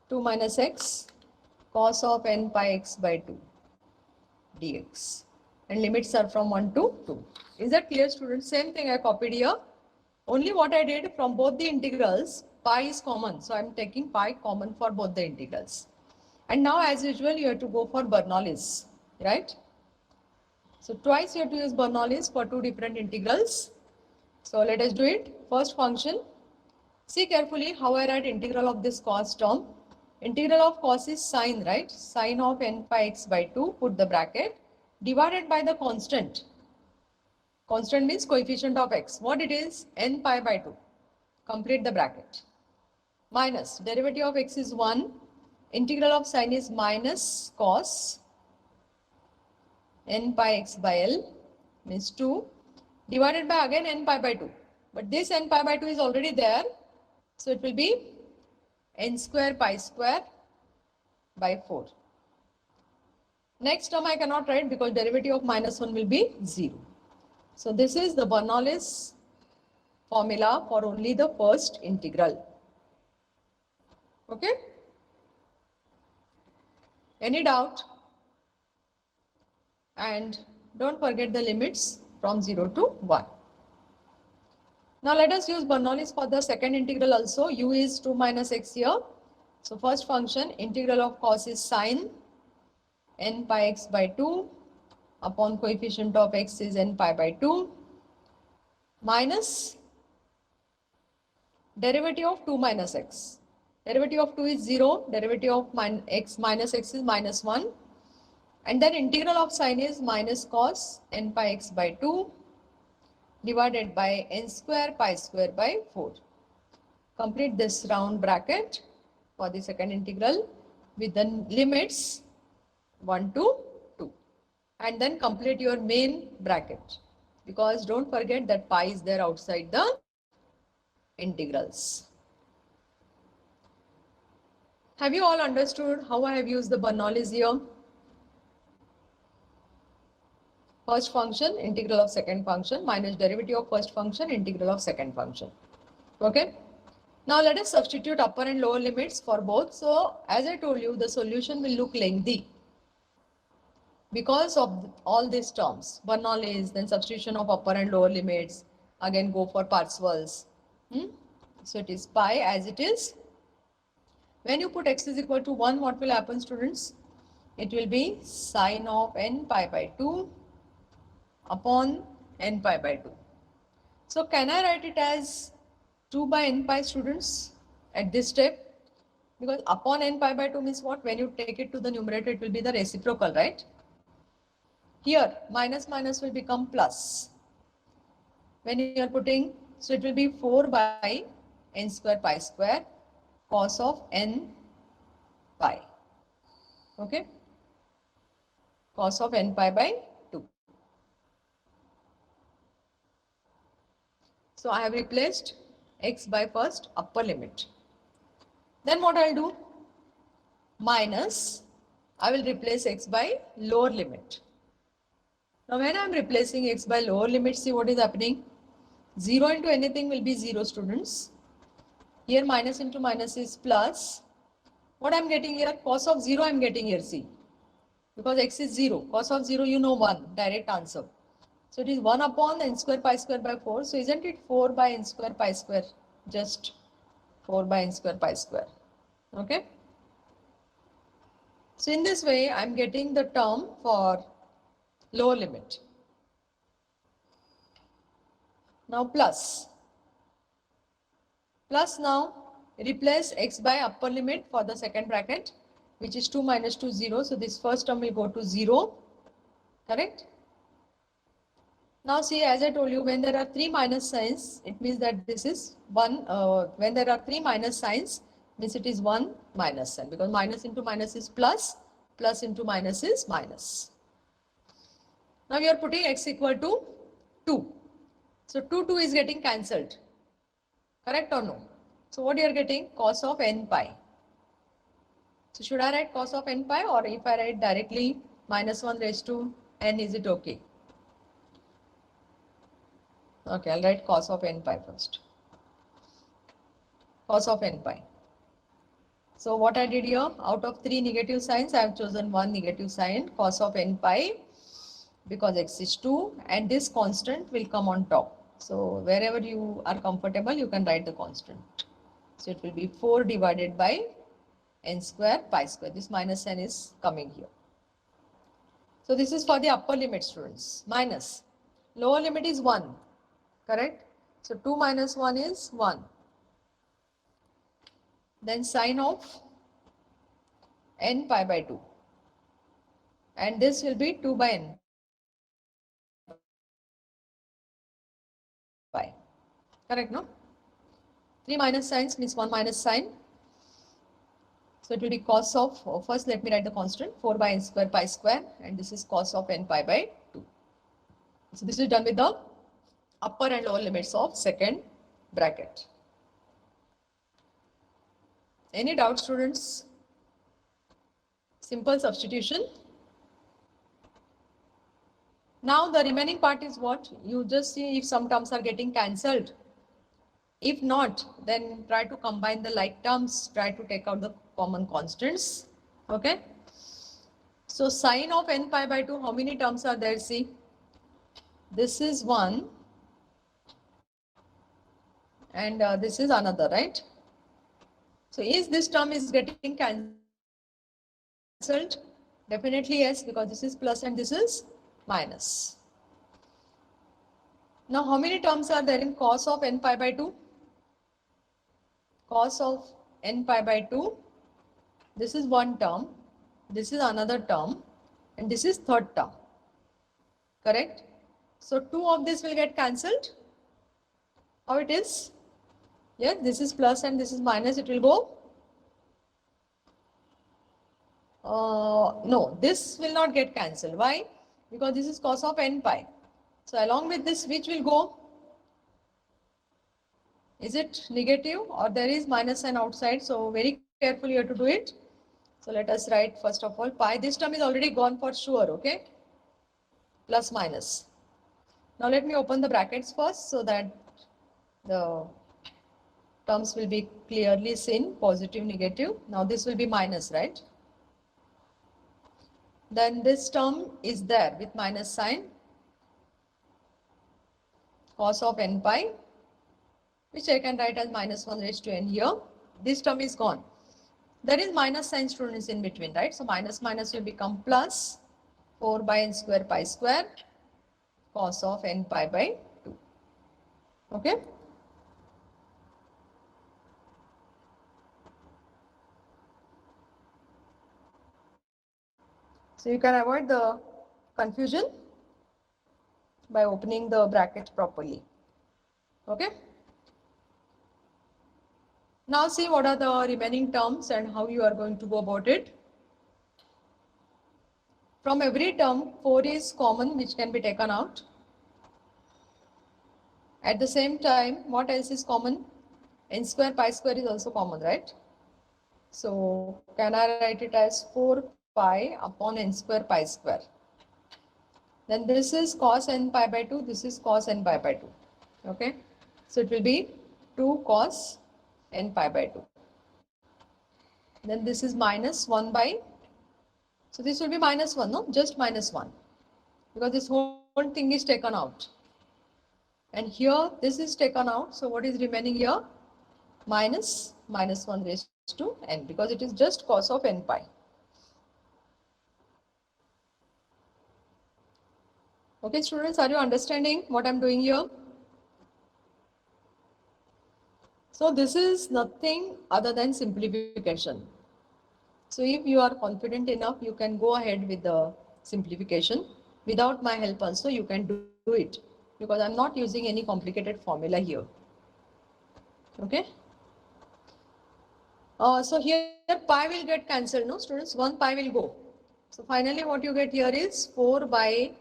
2 minus x cos of n pi x by 2 dx. And limits are from 1 to 2. Is that clear, students? Same thing I copied here. Only what I did from both the integrals, pi is common. So I am taking pi common for both the integrals. And now as usual, you have to go for Bernoullis, right? So twice you have to use Bernoullis for two different integrals. So let us do it. First function. See carefully how I write integral of this cos term. Integral of cos is sine, right? Sine of n pi x by 2, put the bracket, divided by the constant. Constant means coefficient of x. What it is? N pi by 2. Complete the bracket. Minus, derivative of x is 1. Integral of sine is minus cos n pi x by L means 2. Divided by again n pi by 2. But this n pi by 2 is already there. So it will be n square pi square by 4. Next term I cannot write because derivative of minus 1 will be 0. So this is the Bernoulli's formula for only the first integral. Okay? Any doubt? And don't forget the limits from 0 to 1. Now let us use Bernoulli's for the second integral also. U is 2 minus x here. So first function, integral of cos is sine n pi x by 2 upon coefficient of x is n pi by 2 minus derivative of 2 minus x. Derivative of 2 is 0, derivative of x minus x is minus 1. And then integral of sine is minus cos n pi x by 2 divided by n square pi square by 4. Complete this round bracket for the second integral with the limits 1 to 2. And then complete your main bracket, because don't forget that pi is there outside the integrals. Have you all understood how I have used the Bernoulli's here? First function, integral of second function, minus derivative of first function, integral of second function. Okay. Now let us substitute upper and lower limits for both. So as I told you, the solution will look lengthy because of all these terms. Bernoulli's, then substitution of upper and lower limits, again go for Parseval's. So it is pi as it is. When you put x is equal to 1, what will happen, students? It will be sine of n pi by 2 upon n pi by 2. So can I write it as 2 by n pi, students, at this step? Because upon n pi by 2 means what? When you take it to the numerator, it will be the reciprocal, right? Here, minus minus will become plus. When you are putting, so it will be 4 by n square pi square cos of n pi. Okay? Cos of n pi by 2. So I have replaced x by first upper limit. Then what I'll do? Minus, I will replace x by lower limit. Now when I'm replacing x by lower limit, see what is happening? 0 into anything will be 0, students. Here minus into minus is plus. What I'm getting here? Cos of 0 I'm getting here, see. Because x is 0. Cos of 0 you know 1. Direct answer. So it is 1 upon n square pi square by 4. So isn't it 4 by n square pi square? Just 4 by n square pi square. Okay. So in this way I'm getting the term for lower limit. Now plus. Plus now replace x by upper limit for the second bracket, which is 2 minus 2 0. So this first term will go to 0. Correct? Now see, as I told you, when there are 3 minus signs, it means that this is 1. When there are 3 minus signs, means it is 1 minus sign, because minus into minus is plus, plus into minus is minus. Now we are putting x equal to 2. So 2 is getting cancelled. Correct or no? So what you are getting? Cos of n pi. So should I write cos of n pi, or if I write directly minus 1 raised to n, is it okay? Okay, I'll write cos of n pi first. Cos of n pi. So what I did here, out of 3 negative signs, I have chosen 1 negative sign, cos of n pi, because x is 2, and this constant will come on top. So wherever you are comfortable, you can write the constant. So it will be 4 divided by n square pi square. This minus sign is coming here. So this is for the upper limit, students. Minus. Lower limit is 1. Correct? So 2 minus 1 is 1. Then sine of n pi by 2. And this will be 2 by n pi. Correct, no? 3 minus signs means 1 minus sign. So it will be cos of, first let me write the constant, 4 by n square pi square, and this is cos of n pi by 2. So this is done with the upper and lower limits of second bracket. Any doubt, students? Simple substitution. Now the remaining part is what? You just see if some terms are getting cancelled. If not, then try to combine the like terms, try to take out the common constants. Okay. So sine of n pi by 2, how many terms are there? See, this is one and this is another, right? So is this term is getting cancelled? Definitely yes, because this is plus and this is minus. Now how many terms are there in cos of n pi by 2? Cos of n pi by 2, this is one term, this is another term, and this is third term. Correct? So 2 of this will get cancelled. How it is? Yes, this is plus and this is minus, it will go. No, this will not get cancelled. Why? Because this is cos of n pi. So along with this, which will go? Is it negative or there is minus sign outside? So very carefully you have to do it. So let us write first of all pi. This term is already gone for sure, okay? Plus minus. Now let me open the brackets first so that the terms will be clearly seen, positive, negative. Now this will be minus, right? Then this term is there with minus sign, cos of n pi, which I can write as minus 1 raised to n here. This term is gone. There is minus sign, students, in between, right? So minus minus will become plus 4 by n square pi square cos of n pi by 2. Okay? So you can avoid the confusion by opening the bracket properly. Okay? Now see what are the remaining terms and how you are going to go about it. From every term, 4 is common, which can be taken out. At the same time, what else is common? N square pi square is also common, right? So can I write it as 4 pi upon n square pi square? Then this is cos n pi by 2, this is cos n pi by 2. Okay? So it will be 2 cos n pi by 2. Then this is minus 1 by, so this will be minus 1, no? Just minus 1. Because this whole thing is taken out. And here this is taken out. So what is remaining here? Minus 1 raised to n, because it is just cos of n pi. Okay, students, are you understanding what I'm doing here? So this is nothing other than simplification. So if you are confident enough, you can go ahead with the simplification. Without my help also, you can do it, because I'm not using any complicated formula here. Okay. So here pi will get cancelled, no students? 1 pi will go. So finally what you get here is 4 by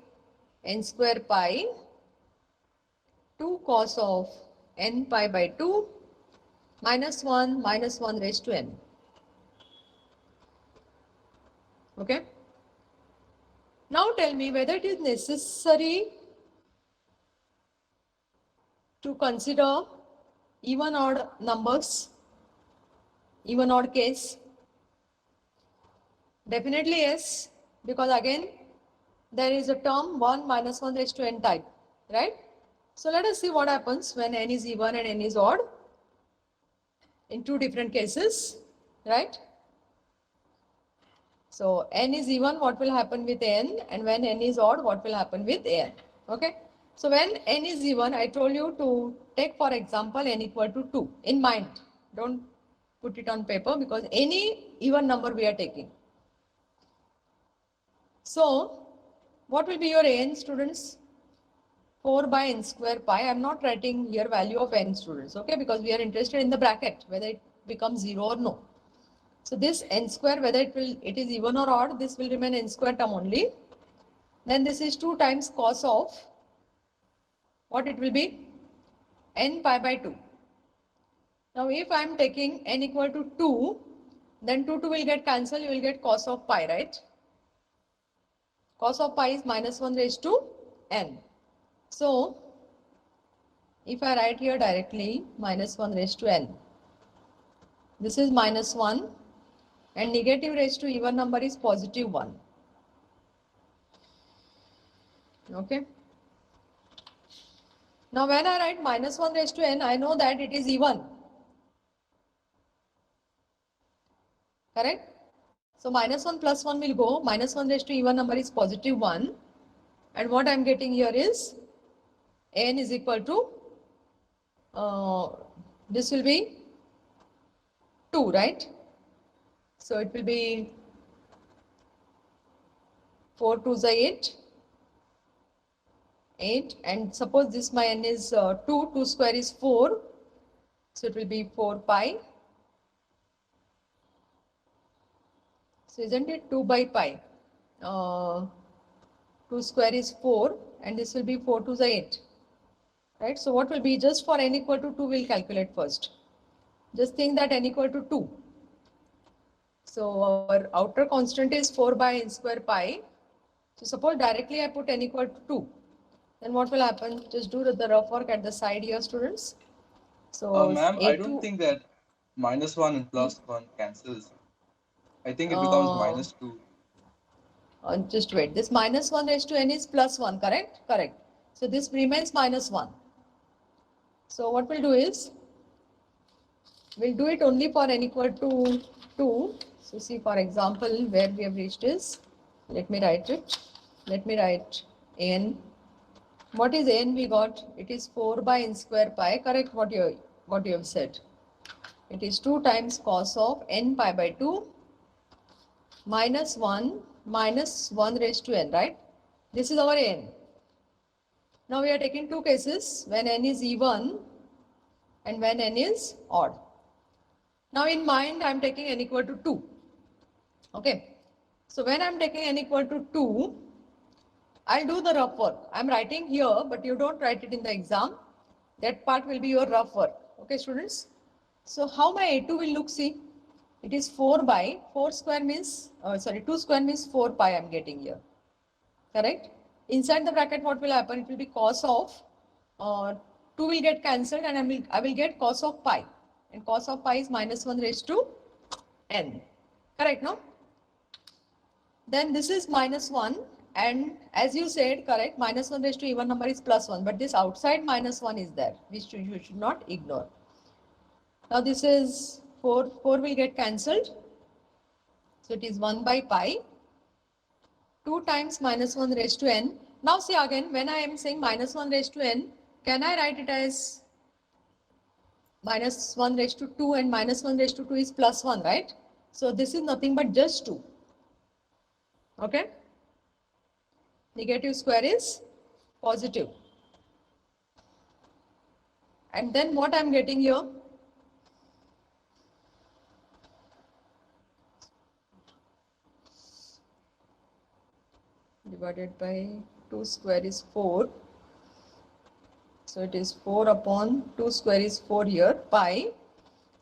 n square pi 2 cos of n pi by 2 minus 1 raised to n. Okay. Now tell me whether it is necessary to consider even odd numbers, even odd case. Definitely yes, because again there is a term 1 minus 1 raised to n type, right? So let us see what happens when n is even and n is odd in two different cases, right? So n is even, what will happen with n, and when n is odd, what will happen with n? Okay. So when n is even, I told you to take, for example, n equal to 2 in mind. Don't put it on paper because any even number we are taking. So what will be your n, students? 4 by n square pi. I'm not writing here value of n, students, okay? Because we are interested in the bracket, whether it becomes 0 or no. So this n square, whether it is even or odd, this will remain n square term only. Then this is 2 times cos of, what it will be? N pi by 2. Now if I am taking n equal to 2, then 2 will get cancelled, you will get cos of pi, right? Cos of pi is minus 1 raised to n. So if I write here directly minus 1 raised to n, this is minus 1 and negative raised to even number is positive 1. Okay. Now when I write minus 1 raised to n, I know that it is even. Correct? So minus 1 plus 1 will go. Minus 1 raised to even number is positive 1. And what I am getting here is n is equal to, this will be 2, right? So it will be 4 2s are 8. 8, and suppose this my n is 2, 2 square is 4. So it will be 4 pi. So isn't it 2 by pi? 2 square is 4 and this will be 4 2s are 8. Right? So what will be, just for n equal to 2 we'll calculate first. Just think that n equal to 2. So our outer constant is 4 by n square pi. So suppose directly I put n equal to 2. Then what will happen? Just do the rough work at the side here, students. So Ma'am, I A2, don't think that minus 1 and plus 1 cancels. I think it becomes minus 2. just wait. This minus 1 raised to n is plus 1, correct? Correct. So this remains minus 1. So what we'll do is, we'll do it only for n equal to 2. So see, for example, where we have reached is, let me write it. Let me write n. What is n we got? It is 4 by n square pi. Correct what you have said. It is 2 times cos of n pi by 2 minus 1 raised to n, right? This is our n. Now we are taking two cases, when n is even and when n is odd. Now in mind I am taking n equal to 2. Okay. So when I am taking n equal to 2, I'll do the rough work. I'm writing here, but you don't write it in the exam. That part will be your rough work. Okay, students? So how my A2 will look, see? It is 4 by 4 square means, 2 square means 4 pi I'm getting here. Correct? Inside the bracket, what will happen? It will be cos of, 2 will get cancelled and I will get cos of pi. And cos of pi is minus 1 raised to n. Correct, no? Then this is minus 1. And as you said, correct, minus 1 raised to even number is plus 1. But this outside minus 1 is there, which you should not ignore. Now this is 4 will get cancelled. So it is 1 by pi. 2 times minus 1 raised to n. Now see again, when I am saying minus 1 raised to n, can I write it as minus 1 raised to 2 and minus 1 raised to 2 is plus 1, right? So this is nothing but just 2. Okay? Negative square is positive. And then what I am getting here? Divided by 2 square is 4. So it is 4 upon 2 square is 4 here, pi.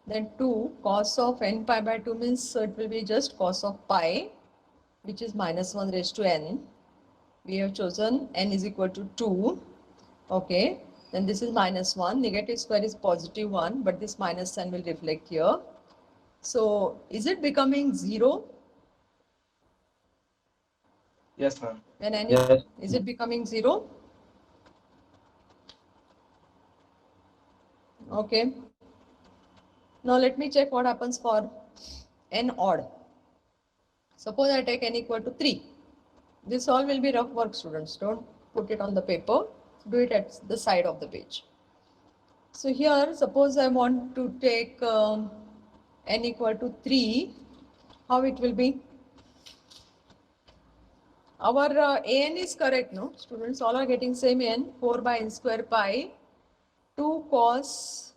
Then 2 cos of n pi by 2 means, so it will be just cos of pi, which is minus 1 raised to n. We have chosen n is equal to 2. Okay. Then this is minus 1. Negative square is positive 1, but this minus sign will reflect here. So is it becoming 0? Yes, ma'am. When n Yes. is it becoming 0? Okay. Now let me check what happens for n odd. Suppose I take n equal to 3. This all will be rough work, students. Don't put it on the paper. do it at the side of the page. So here, suppose I want to take n equal to 3, how it will be? Our an is correct, no? Students all are getting same n, 4 by n square pi, 2 cos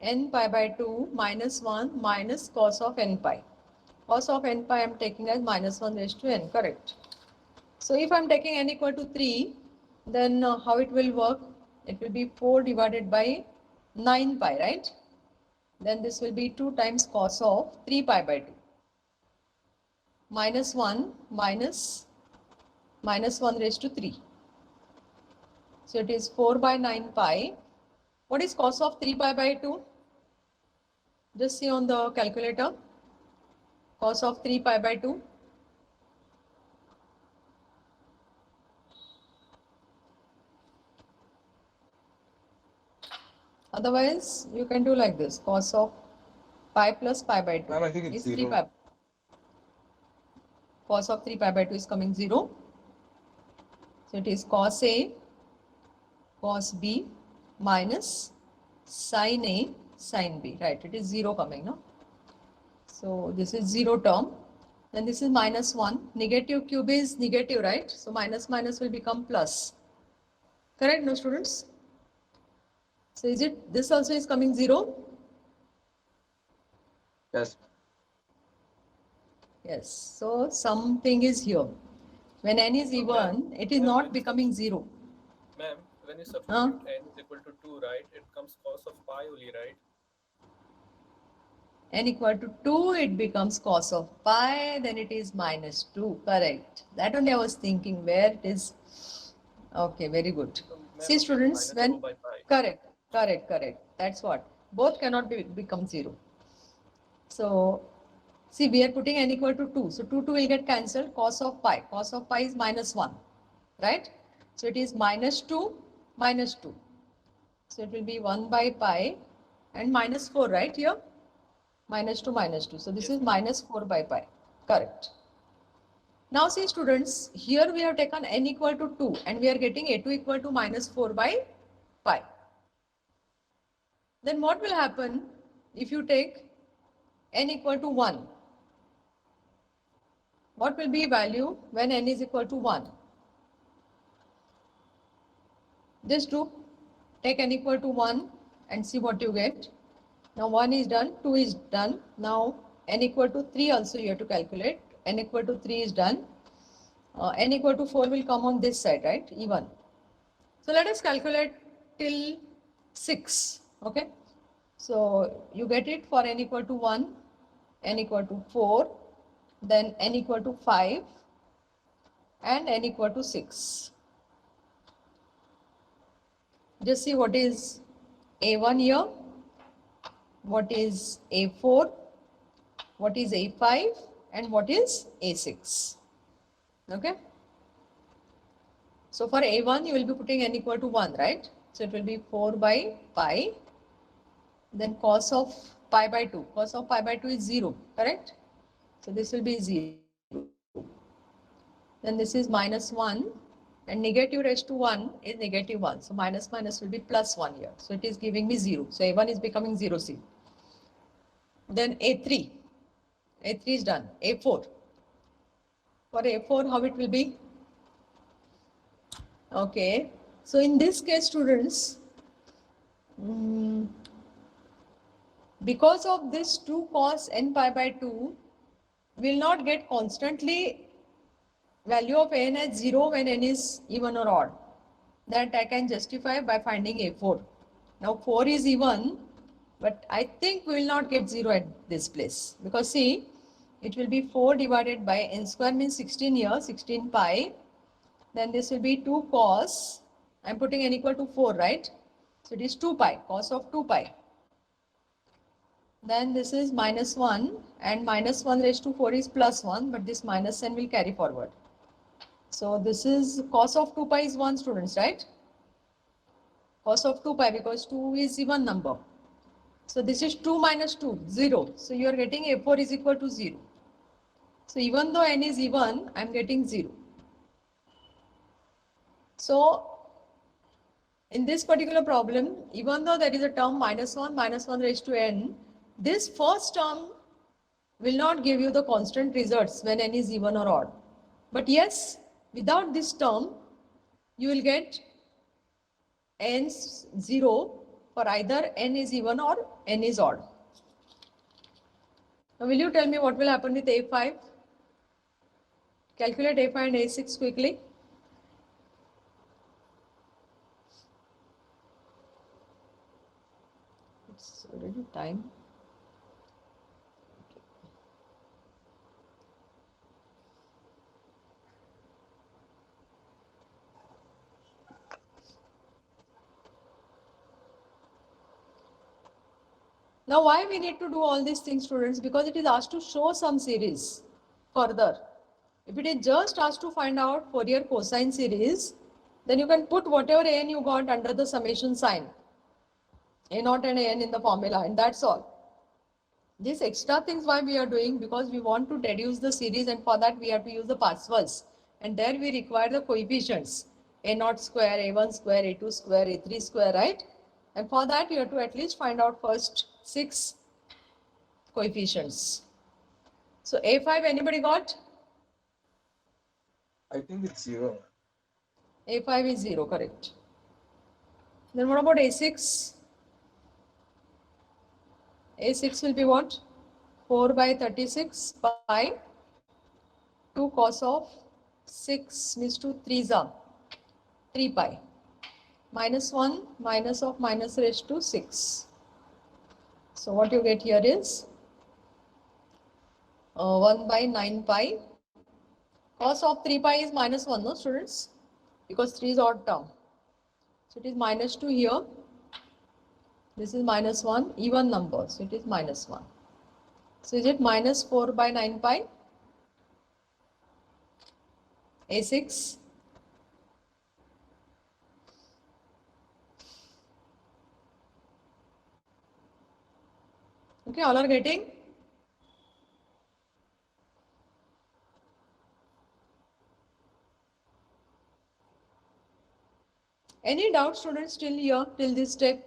n pi by 2 minus 1 minus cos of n pi. Cos of n pi I am taking as minus 1 raised to n, correct. So if I am taking n equal to 3, then how it will work? It will be 4 divided by 9 pi, right? Then this will be 2 times cos of 3 pi by 2. Minus 1 minus 1 raised to 3. So it is 4 by 9 pi. What is cos of 3 pi by 2? Just see on the calculator. Cos of 3 pi by 2. Otherwise, you can do like this. Cos of pi plus pi by 2 Ma'am, I think it's is 3 0. pi. Cos of 3 pi by 2 is coming 0. So it is cos A, cos B minus sin A, sin B. Right, it is 0 coming, no? So this is 0 term. Then this is minus 1. Negative cube is negative, right? So minus minus will become plus. Correct, no students? So is it, this also is coming 0? Yes. Yes. So something is here. When n is even, it is not becoming 0. Ma'am, when you substitute n is equal to 2, right, it comes cos of pi only, right? N equal to 2, it becomes cos of pi, then it is minus 2. Correct. That only I was thinking where it is. Okay, very good. So, ma'am, See students, minus 4 when, by pi. correct. That's what. Both cannot become 0. So, see, we are putting n equal to 2. So, 2 will get cancelled. Cos of pi. Cos of pi is minus 1. Right? So, it is minus 2, minus 2. So, it will be 1 by pi and minus 4, right here? Minus 2, minus 2. So, this is minus 4 by pi. Correct. Now, see students, here we have taken n equal to 2 and we are getting a2 equal to minus 4 by pi. Then what will happen if you take n equal to 1? What will be value when n is equal to 1? Just do take n equal to 1 and see what you get. Now 1 is done, 2 is done. Now n equal to 3 also you have to calculate. N equal to 3 is done. N equal to 4 will come on this side, right? Even. So let us calculate till 6. Okay. So you get it for n equal to 1, n equal to 4, then n equal to 5 and n equal to 6. Just see what is A1 here, what is A4, what is A5 and what is A6. Okay. So for A1 you will be putting n equal to 1, right? So it will be 4 by pi. Then cos of pi by 2. Cos of pi by 2 is 0, correct? So this will be 0. Then this is minus 1 and negative raised to 1 is negative 1. So minus minus will be plus 1 here. So it is giving me 0. So A1 is becoming 0 C. Then A3. A3 is done. A4. For A4 how it will be? Okay. So in this case students, because of this 2 cos n pi by 2 will not get constantly value of n as 0 when n is even or odd. That I can justify by finding A4. Now 4 is even, but I think we will not get 0 at this place. Because see, it will be 4 divided by n square means 16 here, 16 pi. Then this will be 2 cos, I am putting n equal to 4, right? So it is 2 pi, cos of 2 pi. Then this is minus 1 and minus 1 raised to 4 is plus 1, but this minus n will carry forward. So this is cos of 2 pi is 1 students, right? Cos of 2 pi because 2 is even number. So this is 2 minus 2, 0. So you are getting A4 is equal to 0. So even though n is even, I am getting 0. So in this particular problem, even though there is a term -1 raised to n, this first term will not give you the constant results when n is even or odd. But yes, without this term, you will get n 0 for either n is even or n is odd. Now, will you tell me what will happen with A5? Calculate A5 and A6 quickly. It's already time. Now, why we need to do all these things, students? Because it is asked to show some series further. If it is just asked to find out Fourier cosine series, then you can put whatever an you got under the summation sign, a0 and an in the formula, and that's all. These extra things why we are doing, because we want to deduce the series, and for that we have to use the Parseval's, and there we require the coefficients, a0 square, a1 square, a2 square, a3 square, right? And for that you have to at least find out first 6 coefficients. So A5, anybody got? I think it's 0. A5 is 0, correct. Then what about A6? A6 will be what? 4 by 36 by 2 cos of 6 means 2 3s are 3 pi. Minus 1 minus of minus raised to 6. So what you get here is 1 by 9 pi. Cos of 3 pi is minus 1, no students? Because 3 is odd term. So it is minus 2 here. This is minus 1, even number. So it is minus 1. So is it minus 4 by 9 pi? A6. Okay, all are getting? Any doubt, students, till here, till this step?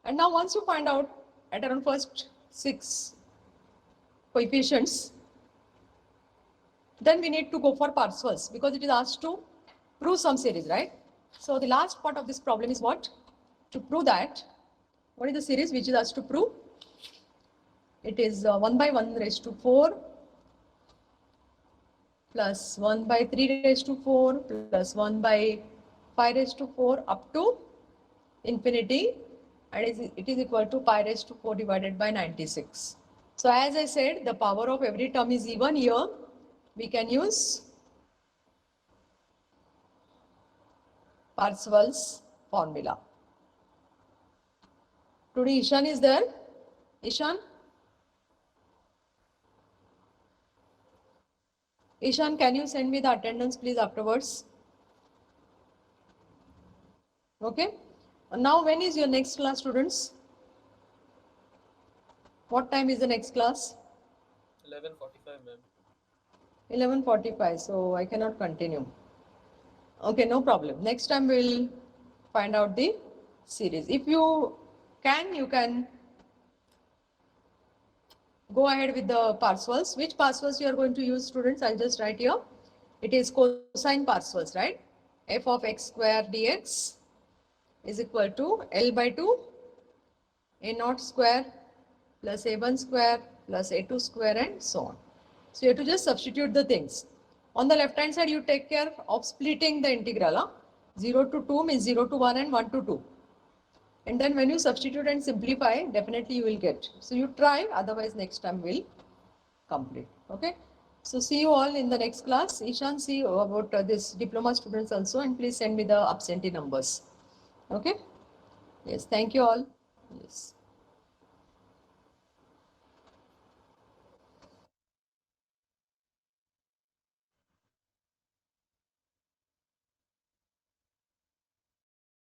And now once you find out at around first 6 coefficients, then we need to go for Parseval's, because it is asked to prove some series, right? So the last part of this problem is what? To prove that, what is the series which is asked to prove? It is 1 by 1 raised to 4 plus 1 by 3 raised to 4 plus 1 by 5 raised to 4 up to infinity, and it is equal to pi raised to 4 divided by 96. So as I said, the power of every term is even here. We can use Parseval's formula. Today Ishan is there. Ishan? Ishan, can you send me the attendance please afterwards? Okay. Now when is your next class, students? What time is the next class? 11:45, ma'am. 11:45, so I cannot continue. Okay, no problem. Next time we'll find out the series. If you can go ahead with the Parseval's. Which Parseval's you are going to use, students? I'll just write here. It is cosine Parseval's, right? F of x square dx is equal to L by 2 a0 square plus a1 square plus a2 square and so on. So you have to just substitute the things. On the left hand side, you take care of splitting the integral. 0 to 2 means 0 to 1 and 1 to 2. And then when you substitute and simplify, definitely you will get. So you try, otherwise next time we'll complete. Okay. So see you all in the next class. Ishan, see about this diploma students also, and please send me the absentee numbers. Okay. Yes. Thank you all. Yes.